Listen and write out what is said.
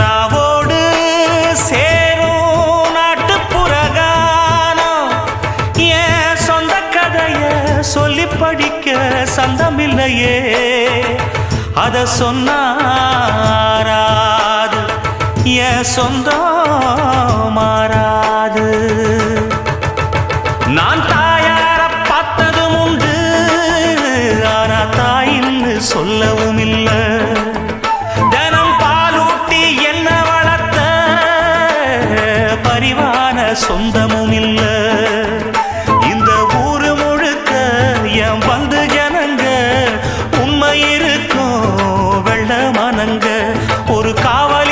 நாவோடு சேரும் நாட்டுப்புறகானம் என் சொந்த கதைய சொல்லி படிக்க சந்தமில்லையே அத சொன்னாராது என் சொந்தம் மாறாது நான் தாயார பார்த்ததும் உண்டு ஆனா தாயின்னு சொல்லவும் இல்லை தினம் பாலூட்டி என்ன வளர்த்த பரிவான சொந்தம்